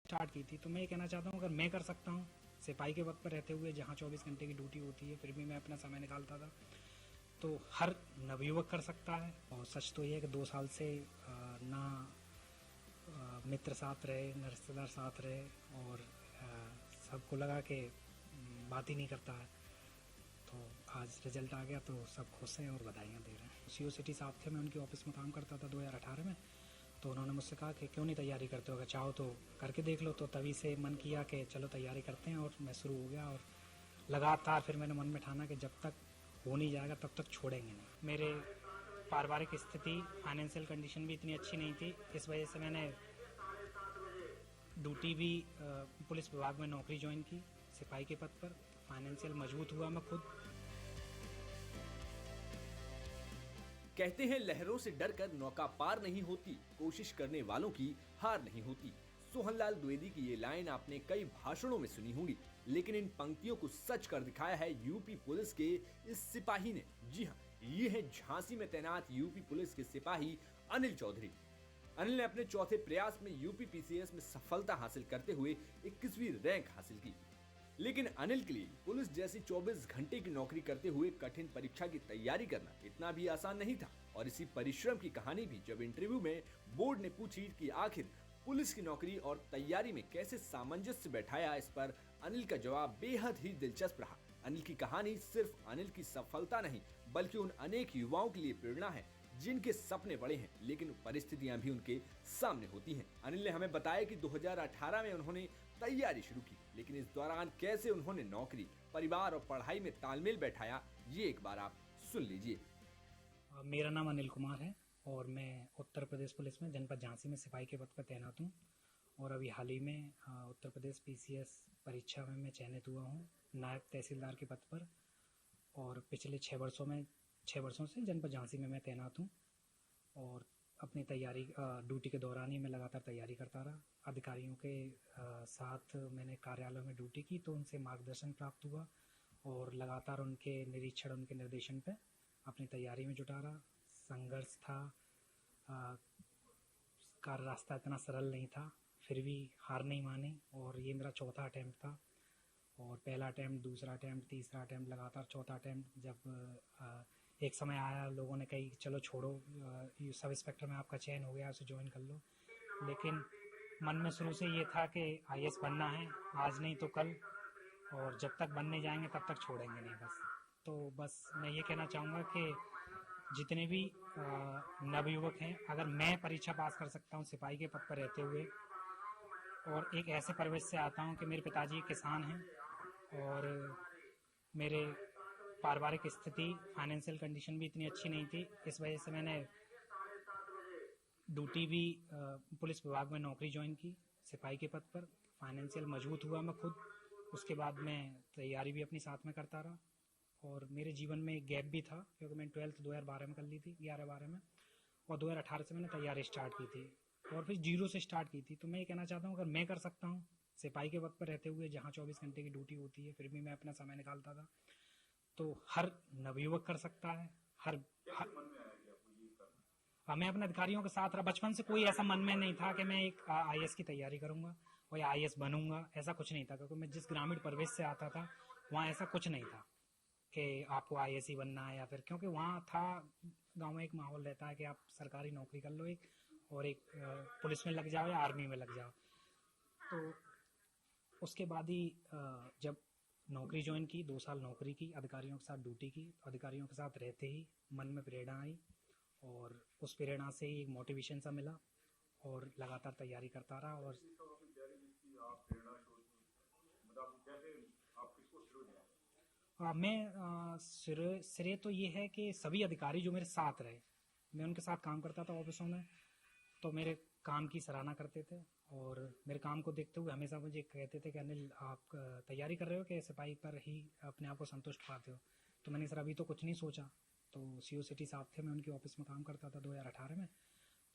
Start की थी। तो मैं ये कहना चाहता हूँ, अगर मैं कर सकता हूँ सिपाही के पद पर रहते हुए, जहाँ 24 घंटे की ड्यूटी होती है, फिर भी मैं अपना समय निकालता था, तो हर नवयुवक कर सकता है। और सच तो ये है कि 2 साल से ना मित्र साथ रहे, न रिश्तेदार साथ रहे, और सबको लगा कि बात ही नहीं करता है। तो आज रिजल्ट आ गया तो सब खुश हैं और बधाइयाँ दे रहे हैं। सीओ सिटी साहब थे, मैं उनकी ऑफिस में काम करता था 2018 में। तो उन्होंने मुझसे कहा कि क्यों नहीं तैयारी करते हो, अगर चाहो तो करके देख लो। तो तभी से मन किया कि चलो तैयारी करते हैं, और मैं शुरू हो गया। और लगातार फिर मैंने मन में ठाना कि जब तक हो नहीं जाएगा तब तक छोड़ेंगे नहीं। मेरे पारिवारिक स्थिति, फाइनेंशियल कंडीशन भी इतनी अच्छी नहीं थी, इस वजह से मैंने ड्यूटी भी पुलिस विभाग में नौकरी ज्वाइन की सिपाही के पद पर। फाइनेंशियल मजबूत हुआ मैं खुद। कहते हैं लहरों से डरकर नौका पार नहीं होती, कोशिश करने वालों की हार नहीं होती। सोहनलाल द्विवेदी की ये लाइन आपने कई भाषणों में सुनी होंगी, लेकिन इन पंक्तियों को सच कर दिखाया है यूपी पुलिस के इस सिपाही ने। जी हाँ, ये है झांसी में तैनात यूपी पुलिस के सिपाही अनिल चौधरी। अनिल ने अपने चौथे प्रयास में यूपी पीसीएस में सफलता हासिल करते हुए 21वीं रैंक हासिल की। लेकिन अनिल के लिए पुलिस जैसी 24 घंटे की नौकरी करते हुए कठिन परीक्षा की तैयारी करना इतना भी आसान नहीं था। और इसी परिश्रम की कहानी भी जब इंटरव्यू में बोर्ड ने पूछी कि आखिर पुलिस की नौकरी और तैयारी में कैसे सामंजस्य बैठाया, इस पर अनिल का जवाब बेहद ही दिलचस्प रहा। अनिल की कहानी सिर्फ अनिल की सफलता नहीं, बल्कि उन अनेक युवाओं के लिए प्रेरणा है जिनके सपने बड़े हैं, लेकिन परिस्थितियां भी उनके सामने होती हैं। अनिल ने हमें बताया कि 2018 में उन्होंने तैयारी शुरू की, लेकिन इस दौरान कैसे उन्होंने नौकरी, परिवार और पढ़ाई में तालमेल बैठाया, ये एक बार आप सुन लीजिए। मेरा नाम अनिल कुमार है और मैं उत्तर प्रदेश पुलिस में जनपद झांसी में सिपाही के पद पर तैनात हूँ। और अभी हाल ही में उत्तर प्रदेश पीसीएस परीक्षा में मैं चयनित हुआ हूँ नायब तहसीलदार के पद पर। और पिछले 6 वर्षों से जनपद झांसी में मैं तैनात हूँ। और अपनी तैयारी ड्यूटी के दौरान ही मैं लगातार तैयारी करता रहा। अधिकारियों के साथ मैंने कार्यालय में ड्यूटी की, तो उनसे मार्गदर्शन प्राप्त हुआ और लगातार उनके निरीक्षण, उनके निर्देशन पे अपनी तैयारी में जुटा रहा। संघर्ष था, कार्य रास्ता इतना सरल नहीं था, फिर भी हार नहीं मानी। और ये मेरा चौथा अटैम्प्ट था, और पहला अटैम्प्ट, दूसरा अटैम्प्ट, तीसरा अटैम्प्ट, लगातार चौथा अटैम्प्ट। जब एक समय आया, लोगों ने कही चलो छोड़ो, सब इंस्पेक्टर में आपका चयन हो गया, उसे ज्वाइन कर लो। लेकिन मन में शुरू से ये था कि आईएएस बनना है, आज नहीं तो कल, और जब तक बनने जाएंगे तब तक छोड़ेंगे नहीं बस। तो बस मैं ये कहना चाहूँगा कि जितने भी नवयुवक हैं, अगर मैं परीक्षा पास कर सकता हूँ सिपाही के पद पर रहते हुए, और एक ऐसे परिवेश से आता हूँ कि मेरे पिताजी किसान हैं, और मेरे पारिवारिक स्थिति, फाइनेंशियल कंडीशन भी इतनी अच्छी नहीं थी, इस वजह से मैंने ड्यूटी भी पुलिस विभाग में नौकरी ज्वाइन की सिपाही के पद पर। फाइनेंशियल मजबूत हुआ मैं खुद। उसके बाद मैं तैयारी भी अपनी साथ में करता रहा। और मेरे जीवन में एक गैप भी था, क्योंकि मैंने 12th 2012 में कर ली थी, 11-12 में, और 2018 से मैंने तैयारी स्टार्ट की थी, और फिर 0 से स्टार्ट की थी। तो मैं ये कहना चाहता हूँ, अगर मैं कर सकता हूँ सिपाही के पद पर रहते हुए, जहाँ 24 घंटे की ड्यूटी होती है, फिर भी मैं अपना समय निकालता था, तो हर नवयुवक कर सकता है। मैं अपने अधिकारियों के साथ रहा। बचपन से कोई ऐसा मन में नहीं था कि मैं एक आईएएस की तैयारी करूंगा और या आईएएस बनूंगा, ऐसा कुछ नहीं था। क्योंकि मैं जिस ग्रामीण परिवेश से आता था, वहाँ ऐसा कुछ नहीं था कि आपको आईएएस ही बनना है, या फिर, क्योंकि वहाँ था, गांव में एक माहौल रहता है कि आप सरकारी नौकरी कर लो एक, और एक पुलिस में लग जाओ या आर्मी में लग जाओ। तो उसके बाद ही जब नौकरी ज्वाइन की, 2 साल नौकरी की, अधिकारियों के साथ ड्यूटी की, अधिकारियों के साथ रहते ही मन में प्रेरणा आई, और उस प्रेरणा से ही एक मोटिवेशन सा मिला, और लगातार तैयारी करता रहा। और मैं श्रेय तो ये है कि सभी अधिकारी जो मेरे साथ रहे, मैं उनके साथ काम करता था ऑफिसों में, तो मेरे काम की सराहना करते थे, और मेरे काम को देखते हुए हमेशा मुझे कहते थे कि अनिल, आप तैयारी कर रहे हो कि सिपाही पर ही अपने आप को संतुष्ट पाते हो? तो मैंने सर अभी तो कुछ नहीं सोचा। तो सीओ सिटी साहब थे, मैं उनकी ऑफिस में काम करता था 2018 में।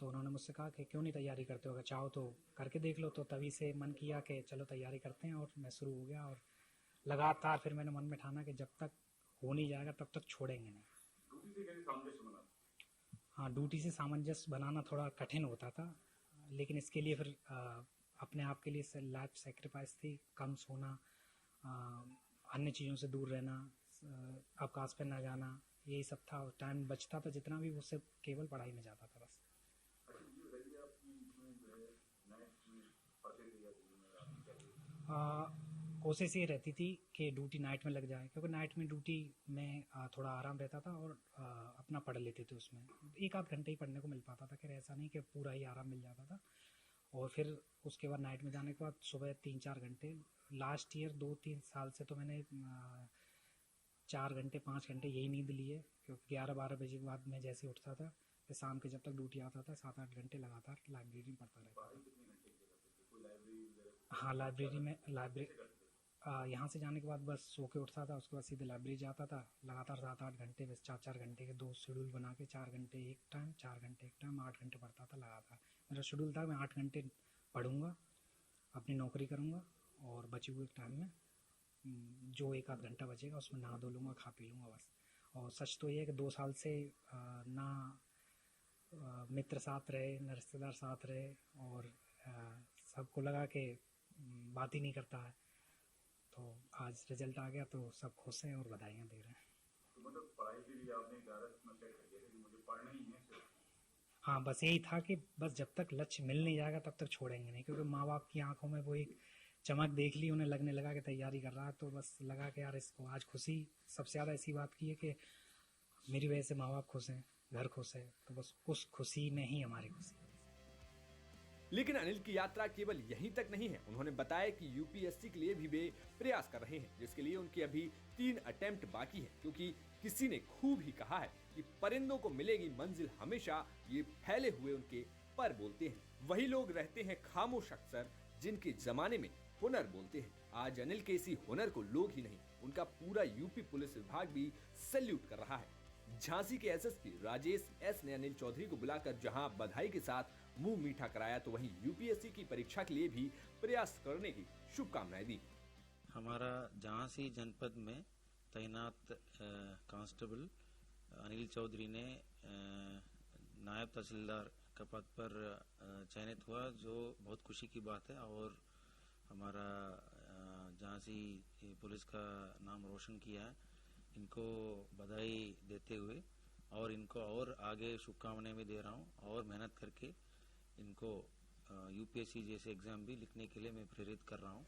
तो उन्होंने मुझसे कहा कि क्यों नहीं तैयारी करते हो, अगर चाहो तो करके देख लो। तो तभी से मन किया कि चलो तैयारी करते हैं, और मैं शुरू हो गया। और लगातार फिर मैंने मन में ठाना कि जब तक हो नहीं जाएगा तब तक छोड़ेंगे नहीं। हाँ, ड्यूटी से सामंजस्य बनाना थोड़ा कठिन होता था, लेकिन इसके लिए फिर अपने आप के लिए लाइफ सेक्रीफाइस थी, कम सोना, अन्य चीज़ों से दूर रहना, अवकाश पे ना जाना, यही सब था। और टाइम बचता था जितना भी, उससे केवल पढ़ाई में जाता था बस। कोशिश ये रहती थी कि ड्यूटी नाइट में लग जाए, क्योंकि नाइट में ड्यूटी में थोड़ा आराम रहता था और अपना पढ़ लेते थे उसमें। एक आध घंटे ही पढ़ने को मिल पाता था, खैर ऐसा नहीं कि पूरा ही आराम मिल जाता था। और फिर उसके बाद नाइट में जाने के बाद सुबह 3-4 घंटे, लास्ट ईयर 2-3 साल से तो मैंने 4 घंटे 5 घंटे यही नींद ली है, क्योंकि 11-12 बजे के बाद मैं जैसे उठता था, फिर शाम के जब तक ड्यूटी आता था 7-8 घंटे लगातार लाइब्रेरी में पढ़ता रहता था। हाँ, यहाँ से जाने के बाद बस सो के उठता था, उसके बाद सीधे लाइब्रेरी जाता था, लगातार 7-8 घंटे, बस 4-4 घंटे के 2 शेड्यूल बना के, 4 घंटे एक टाइम, 4 घंटे एक टाइम, 8 घंटे पढ़ता था लगातार। मेरा शेड्यूल था, मैं 8 घंटे पढ़ूंगा, अपनी नौकरी करूंगा, और बचे हुए टाइम में जो एक आध घंटा बचेगा उसमें नहा धो लूँगा, खा पी लूँगा बस। और सच तो ये है कि 2 साल से ना मित्र साथ रहे, न रिश्तेदार साथ रहे, और सबको लगा कि बात ही नहीं करता है। तो आज रिजल्ट आ गया तो सब खुश हैं और बधाइयाँ दे रहे हैं। तो मतलब पढ़ाई के लिए आपने एक आदत अपना सेट कर दिया था कि मुझे पढ़ना ही है सिर्फ। हाँ, बस यही था कि बस जब तक लक्ष्य मिल नहीं जाएगा तब तक छोड़ेंगे नहीं, क्योंकि माँ बाप की आंखों में वो एक चमक देख ली, उन्हें लगने लगा कि तैयारी कर रहा है, तो बस लगा कि यार इसको आज खुशी सबसे ज़्यादा इसी बात की है कि मेरी वजह से माँ बाप खुश हैं, घर खुश है, तो बस उस खुशी में ही हमारी खुशी। लेकिन अनिल की यात्रा केवल यहीं तक नहीं है। उन्होंने बताया कि यूपीएससी के लिए भी वे प्रयास कर रहे हैं, जिसके लिए उनके अभी 3 अटेम्प्ट बाकी है, क्योंकि किसी ने खूब ही कहा है कि परिंदों को मिलेगी मंजिल हमेशा, ये फैले हुए उनके पर बोलते हैं। वही लोग रहते हैं खामोश अक्सर, जिनके जमाने में हुनर बोलते हैं। आज अनिल के इसी हुनर को लोग ही नहीं, उनका पूरा यूपी पुलिस विभाग भी सैल्यूट कर रहा है। झांसी के एसएसपी राजेश एस ने अनिल चौधरी को बुलाकर जहां बधाई के साथ मुंह मीठा कराया, तो वहीं यूपीएससी की परीक्षा के लिए भी प्रयास करने की शुभकामनाएं दी। हमारा झांसी जनपद में तैनात कांस्टेबल अनिल चौधरी ने नायब तहसीलदार का पद पर चयनित हुआ, जो बहुत खुशी की बात है, और हमारा झांसी पुलिस का नाम रोशन किया है। इनको बधाई देते हुए और इनको और आगे शुभकामनाएं भी दे रहा हूँ, और मेहनत करके इनको यूपीएससी जैसे एग्जाम भी लिखने के लिए मैं प्रेरित कर रहा हूँ।